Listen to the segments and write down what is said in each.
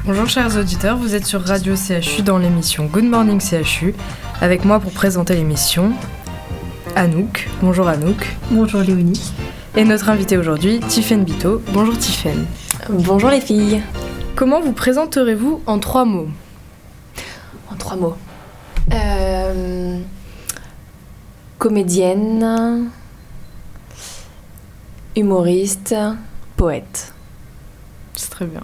Bonjour chers auditeurs, vous êtes sur Radio CHU dans l'émission Good Morning CHU. Avec moi pour présenter l'émission, Anouk. Bonjour Anouk. Bonjour Léonie. Et notre invitée aujourd'hui, Tiffaine Bito. Bonjour Tiffaine. Bonjour les filles. Comment vous présenterez-vous en 3 mots ? En 3 mots. Comédienne, humoriste, poète. C'est très bien.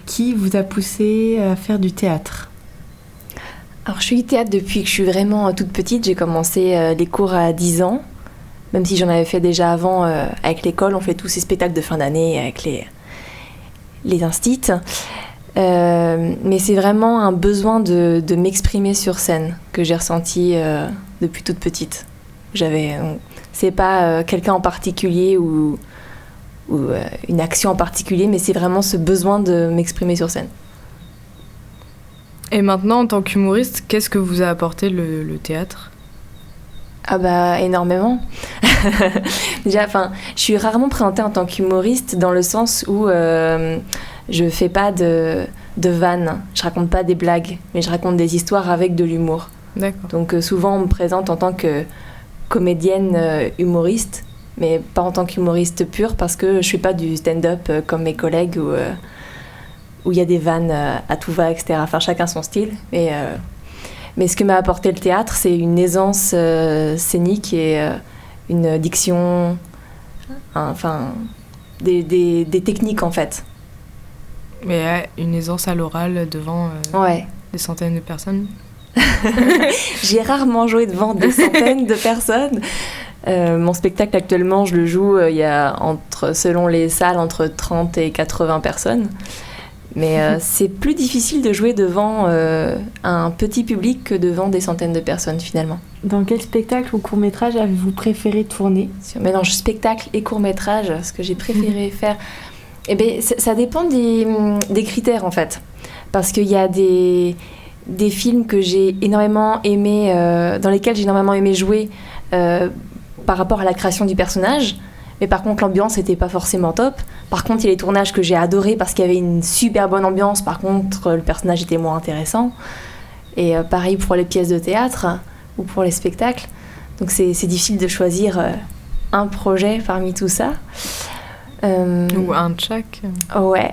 Qui vous a poussé à faire du théâtre ? Alors je suis théâtre depuis que je suis vraiment toute petite. J'ai commencé les cours à 10 ans. Même si j'en avais fait déjà avant avec l'école. On fait tous ces spectacles de fin d'année avec les instits. Mais c'est vraiment un besoin de m'exprimer sur scène que j'ai ressenti depuis toute petite. C'est pas quelqu'un en particulier ou une action en particulier, mais c'est vraiment ce besoin de m'exprimer sur scène. Et maintenant, en tant qu'humoriste, qu'est-ce que vous a apporté le théâtre ? Ah bah énormément. Déjà, je suis rarement présentée en tant qu'humoriste dans le sens où je fais pas de vannes, je raconte pas des blagues, mais je raconte des histoires avec de l'humour. D'accord. Donc souvent on me présente en tant que comédienne humoriste, mais pas en tant qu'humoriste pure parce que je fais pas du stand-up comme mes collègues où il y a des vannes à tout va, etc. Enfin chacun son style. Mais ce que m'a apporté le théâtre, c'est une aisance scénique et une diction, des techniques en fait. Mais une aisance à l'oral devant des centaines de personnes. J'ai rarement joué devant des centaines de personnes. Mon spectacle actuellement, je le joue, il y a selon les salles, entre 30 et 80 personnes. Mais c'est plus difficile de jouer devant un petit public que devant des centaines de personnes finalement. Dans quel spectacle ou court-métrage avez-vous préféré tourner ? Si on mélange spectacle et court-métrage, ce que j'ai préféré faire, ça dépend des critères en fait. Parce qu'il y a des films que j'ai énormément aimé, dans lesquels j'ai énormément aimé jouer par rapport à la création du personnage. Mais par contre, l'ambiance n'était pas forcément top. Par contre, il y a les tournages que j'ai adorés parce qu'il y avait une super bonne ambiance. Par contre, le personnage était moins intéressant. Et pareil pour les pièces de théâtre ou pour les spectacles. Donc c'est difficile de choisir un projet parmi tout ça. Ou un de chaque. Ouais.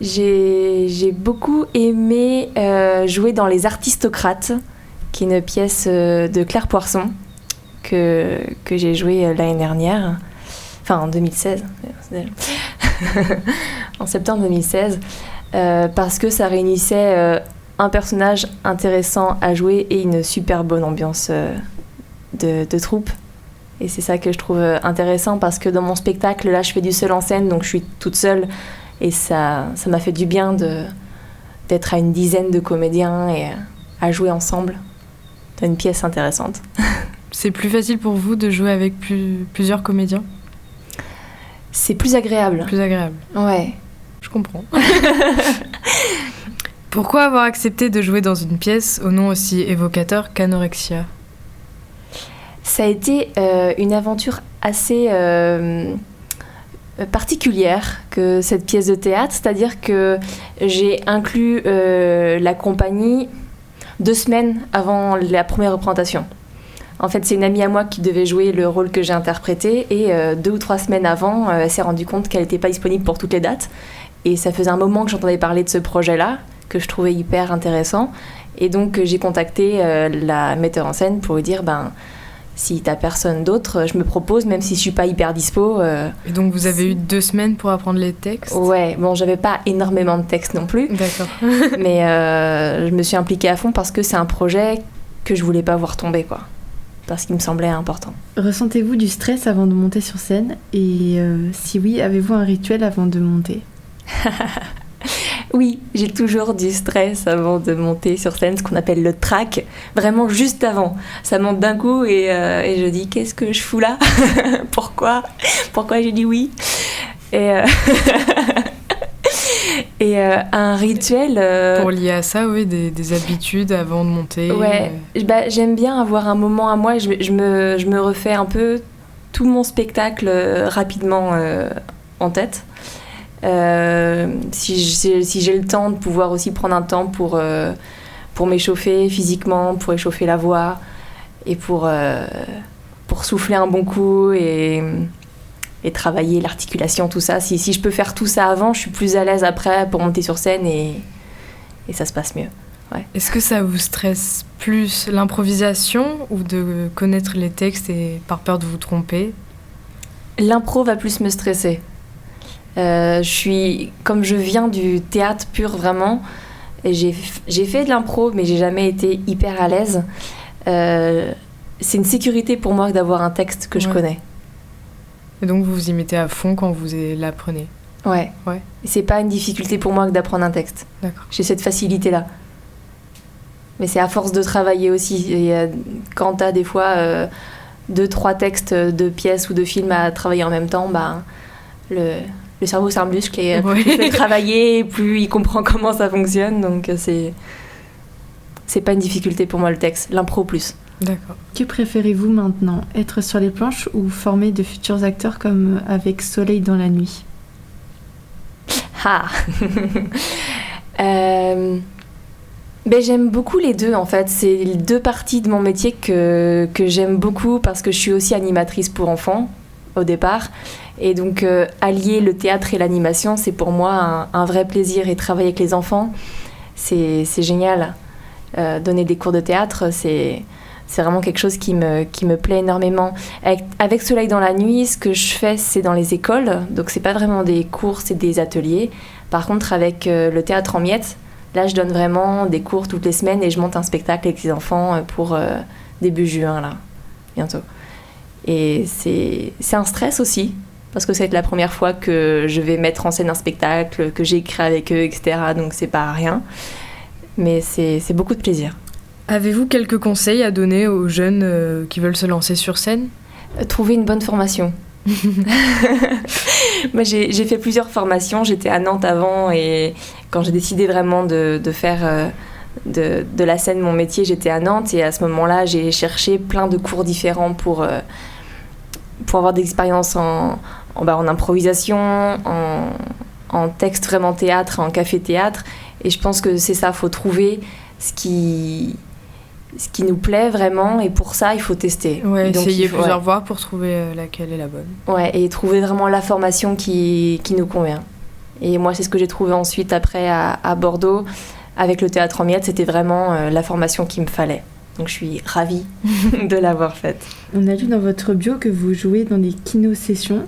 J'ai beaucoup aimé jouer dans Les Artistocrates, qui est une pièce de Claire Poisson que j'ai jouée l'année dernière, en 2016, en septembre 2016, parce que ça réunissait un personnage intéressant à jouer et une super bonne ambiance de troupe. Et c'est ça que je trouve intéressant, parce que dans mon spectacle, là, je fais du seul en scène, donc je suis toute seule, et ça m'a fait du bien d'être à une dizaine de comédiens et à jouer ensemble dans une pièce intéressante. C'est plus facile pour vous de jouer avec plusieurs comédiens ? C'est plus agréable. Plus agréable. Ouais. Je comprends. Pourquoi avoir accepté de jouer dans une pièce au nom aussi évocateur qu'Anorexia ? Ça a été une aventure assez particulière que cette pièce de théâtre, c'est-à-dire que j'ai inclus la compagnie 2 semaines avant la première représentation. En fait, c'est une amie à moi qui devait jouer le rôle que j'ai interprété, et 2 ou 3 semaines avant, elle s'est rendue compte qu'elle n'était pas disponible pour toutes les dates. Et ça faisait un moment que j'entendais parler de ce projet-là, que je trouvais hyper intéressant. Et donc, j'ai contacté la metteur en scène pour lui dire, si t'as personne d'autre, je me propose, même si je suis pas hyper dispo. Et donc, vous avez eu 2 semaines pour apprendre les textes ? Ouais, bon, j'avais pas énormément de textes non plus. D'accord. Mais je me suis impliquée à fond parce que c'est un projet que je voulais pas voir tomber, quoi. Parce qu'il me semblait important. Ressentez-vous du stress avant de monter sur scène ? Et si oui, avez-vous un rituel avant de monter ? Oui, j'ai toujours du stress avant de monter sur scène, ce qu'on appelle le track, vraiment juste avant. Ça monte d'un coup et je dis, qu'est-ce que je fous là ? Pourquoi j'ai dit oui ? Et un rituel... Pour lier à ça, oui, des habitudes avant de monter. Ouais, j'aime bien avoir un moment à moi, je me refais un peu tout mon spectacle rapidement en tête. Si j'ai le temps de pouvoir aussi prendre un temps pour m'échauffer physiquement, pour échauffer la voix et pour souffler un bon coup et travailler l'articulation, tout ça. Si je peux faire tout ça avant, je suis plus à l'aise après pour monter sur scène et ça se passe mieux. Ouais. Est-ce que ça vous stresse plus l'improvisation ou de connaître les textes et par peur de vous tromper ? L'impro va plus me stresser. Comme je viens du théâtre pur vraiment, et j'ai fait de l'impro, mais j'ai jamais été hyper à l'aise. C'est une sécurité pour moi d'avoir un texte que je connais. Et donc vous vous y mettez à fond quand vous l'apprenez ? Ouais. C'est pas une difficulté pour moi que d'apprendre un texte. D'accord. J'ai cette facilité-là. Mais c'est à force de travailler aussi. Et quand t'as des fois 2-3 textes de pièces ou de films à travailler en même temps, le cerveau c'est un muscle et plus il fait travailler, plus il comprend comment ça fonctionne. Donc c'est pas une difficulté pour moi le texte. L'impro plus. D'accord. Que préférez-vous maintenant, être sur les planches ou former de futurs acteurs comme avec Soleil dans la nuit ? J'aime beaucoup les deux en fait. C'est les deux parties de mon métier que j'aime beaucoup parce que je suis aussi animatrice pour enfants au départ. Et donc allier le théâtre et l'animation, c'est pour moi un vrai plaisir. Et travailler avec les enfants, c'est génial. Donner des cours de théâtre, c'est vraiment quelque chose qui me plaît énormément. Avec Soleil dans la nuit, ce que je fais, c'est dans les écoles. Donc, c'est pas vraiment des cours, c'est des ateliers. Par contre, avec le théâtre en miettes, là, je donne vraiment des cours toutes les semaines et je monte un spectacle avec les enfants pour début juin, là, bientôt. Et c'est un stress aussi, parce que c'est la première fois que je vais mettre en scène un spectacle, que j'ai écrit avec eux, etc. Donc, c'est pas rien. Mais c'est beaucoup de plaisir. Avez-vous quelques conseils à donner aux jeunes qui veulent se lancer sur scène ? Trouver une bonne formation. Moi, j'ai fait plusieurs formations. J'étais à Nantes avant et quand j'ai décidé vraiment de faire de la scène mon métier, j'étais à Nantes et à ce moment-là, j'ai cherché plein de cours différents pour avoir des expériences en improvisation, en texte vraiment théâtre, en café-théâtre. Et je pense que c'est ça, il faut trouver ce qui nous plaît vraiment et pour ça, il faut tester. Ouais, donc, essayer plusieurs voies pour trouver laquelle est la bonne. Ouais, et trouver vraiment la formation qui nous convient. Et moi, c'est ce que j'ai trouvé ensuite après à Bordeaux. Avec le théâtre en miettes, c'était vraiment la formation qu'il me fallait. Donc je suis ravie de l'avoir faite. On a lu dans votre bio que vous jouez dans des kino-sessions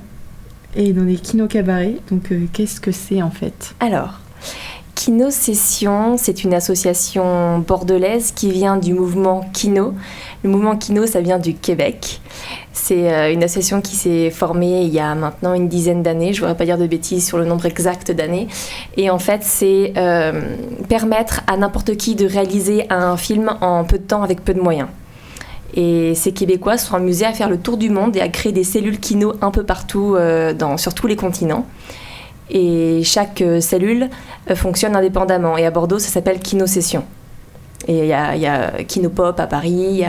et dans des kino-cabarets. Donc qu'est-ce que c'est en fait ? Alors, Kino Session, c'est une association bordelaise qui vient du mouvement Kino. Le mouvement Kino, ça vient du Québec. C'est une association qui s'est formée il y a maintenant une dizaine d'années. Je ne voudrais pas dire de bêtises sur le nombre exact d'années. Et en fait, c'est permettre à n'importe qui de réaliser un film en peu de temps avec peu de moyens. Et ces Québécois se sont amusés à faire le tour du monde et à créer des cellules Kino un peu partout sur tous les continents. Et chaque cellule fonctionne indépendamment. Et à Bordeaux, ça s'appelle Kino Session. Et il y a Kino Pop à Paris.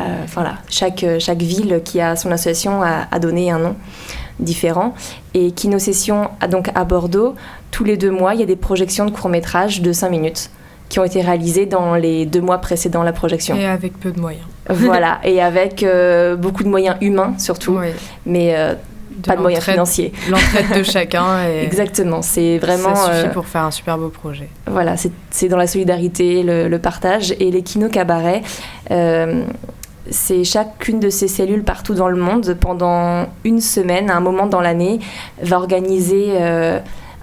Chaque ville qui a son association a donné un nom différent. Et Kino Session, donc à Bordeaux, tous les 2 mois, il y a des projections de courts-métrages de 5 minutes qui ont été réalisées dans les 2 mois précédant la projection. Et avec peu de moyens. Voilà, et avec beaucoup de moyens humains surtout. Oui. Mais pas de moyens financiers. L'entraide de chacun. Exactement, c'est vraiment... Ça suffit pour faire un super beau projet. Voilà, c'est dans la solidarité, le partage. Et les kino-cabarets, c'est chacune de ces cellules partout dans le monde, pendant une semaine, à un moment dans l'année, va organiser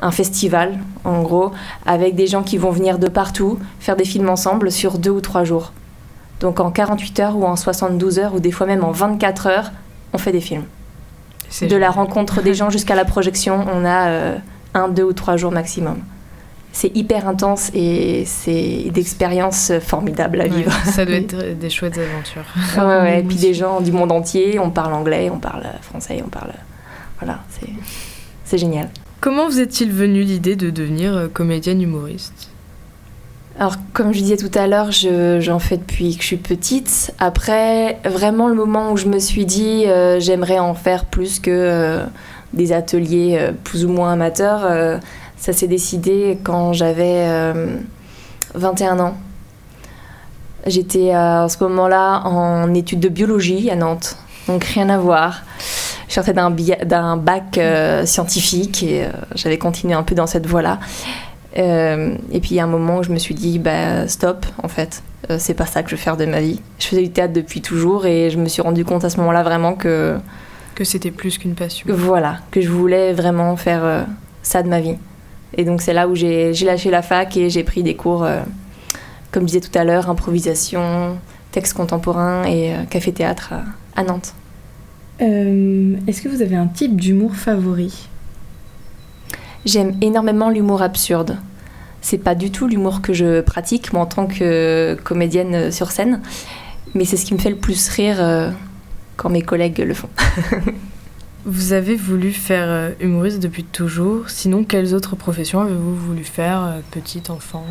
un festival, en gros, avec des gens qui vont venir de partout, faire des films ensemble sur 2 ou 3 jours. Donc en 48 heures ou en 72 heures, ou des fois même en 24 heures, on fait des films. De la rencontre des gens jusqu'à la projection, on a 1, 2 ou 3 jours maximum. C'est hyper intense et c'est une expérience formidable à vivre. Ouais, ça doit être des chouettes aventures. Ouais, et puis des gens du monde entier, on parle anglais, on parle français, on parle... Voilà, c'est génial. Comment vous est-il venu l'idée de devenir comédienne humoriste ? Alors, comme je disais tout à l'heure, j'en fais depuis que je suis petite. Après, vraiment, le moment où je me suis dit j'aimerais en faire plus que des ateliers plus ou moins amateurs, ça s'est décidé quand j'avais 21 ans. J'étais à ce moment-là en études de biologie à Nantes, donc rien à voir. Je sortais d'un bac scientifique et j'avais continué un peu dans cette voie-là. Et puis il y a un moment où je me suis dit stop, en fait, c'est pas ça que je veux faire de ma vie. Je faisais du théâtre depuis toujours et je me suis rendu compte à ce moment-là vraiment que c'était plus qu'une passion. Voilà, que je voulais vraiment faire ça de ma vie. Et donc c'est là où j'ai lâché la fac et j'ai pris des cours, comme je disais tout à l'heure, improvisation, texte contemporain et café-théâtre à Nantes. Est-ce que vous avez un type d'humour favori ? J'aime énormément l'humour absurde. C'est pas du tout l'humour que je pratique, moi, en tant que comédienne sur scène, mais c'est ce qui me fait le plus rire quand mes collègues le font. Vous avez voulu faire humoriste depuis toujours. Sinon, quelles autres professions avez-vous voulu faire, petite, enfant ?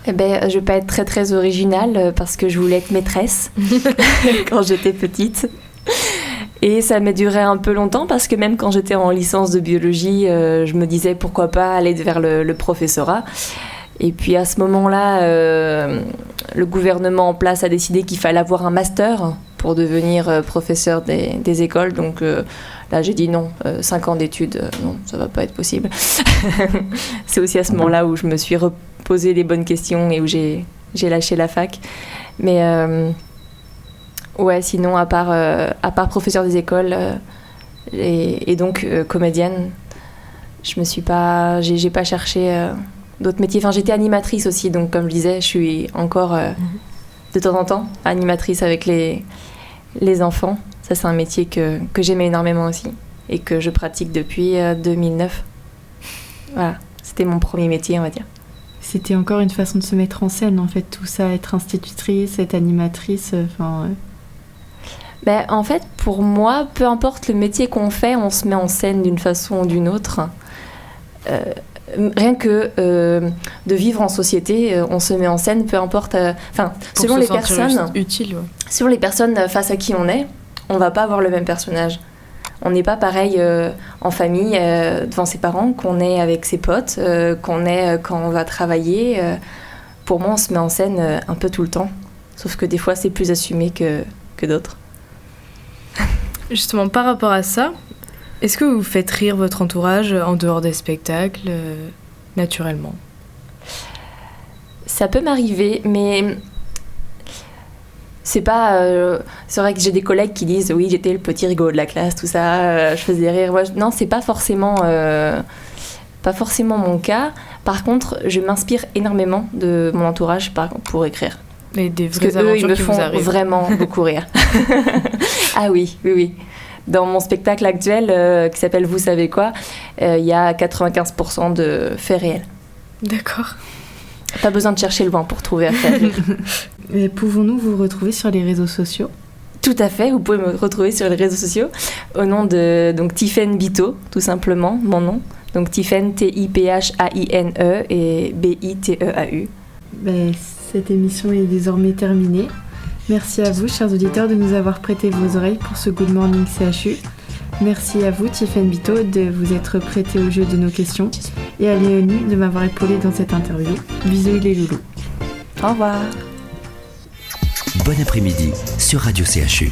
Je vais pas être très très originale parce que je voulais être maîtresse quand j'étais petite. Et ça m'a duré un peu longtemps parce que même quand j'étais en licence de biologie, je me disais pourquoi pas aller vers le professorat. Et puis à ce moment-là, le gouvernement en place a décidé qu'il fallait avoir un master pour devenir professeur des écoles. Donc là, j'ai dit non, 5 ans d'études, non, ça va pas être possible. C'est aussi à ce moment-là où je me suis reposé les bonnes questions et où j'ai lâché la fac. Mais ouais, sinon, à part professeur des écoles et donc comédienne, j'ai pas cherché d'autres métiers. Enfin, j'étais animatrice aussi, donc comme je disais, je suis encore de temps en temps animatrice avec les enfants. Ça, c'est un métier que j'aimais énormément aussi et que je pratique depuis 2009. Voilà, c'était mon premier métier, on va dire. C'était encore une façon de se mettre en scène, en fait, tout ça, être institutrice, être animatrice, enfin... En fait, pour moi, peu importe le métier qu'on fait, on se met en scène d'une façon ou d'une autre. Rien que de vivre en société, on se met en scène, peu importe... selon les personnes... Utile, ouais. Selon les personnes face à qui on va pas avoir le même personnage. On n'est pas pareil en famille, devant ses parents, qu'on est avec ses potes, qu'on est quand on va travailler. Pour moi, on se met en scène un peu tout le temps. Sauf que des fois, c'est plus assumé que d'autres. Justement, par rapport à ça, est-ce que vous faites rire votre entourage en dehors des spectacles, naturellement ? Ça peut m'arriver, mais c'est pas... c'est vrai que j'ai des collègues qui disent « Oui, j'étais le petit rigolo de la classe, tout ça, je faisais rire. » Non, c'est pas forcément mon cas. Par contre, je m'inspire énormément de mon entourage pour écrire. Et des vraies parce que eux, ils me qui font vous arrivent. vraiment beaucoup rire. Ah oui. Dans mon spectacle actuel, qui s'appelle Vous savez quoi, il y a 95% de faits réels. D'accord. Pas besoin de chercher loin pour trouver à faire rire. Mais pouvons-nous vous retrouver sur les réseaux sociaux ? Tout à fait, vous pouvez me retrouver sur les réseaux sociaux au nom de Tiphaine Biteau, tout simplement, mon nom. Donc Tiphaine, T-I-P-H-A-I-N-E et B-I-T-E-A-U. Cette émission est désormais terminée. Merci à vous, chers auditeurs, de nous avoir prêté vos oreilles pour ce Good Morning CHU. Merci à vous, Tiphaine Biteau, de vous être prêtée au jeu de nos questions et à Léonie de m'avoir épaulée dans cette interview. Bisous les loulous. Au revoir. Bon après-midi sur Radio CHU.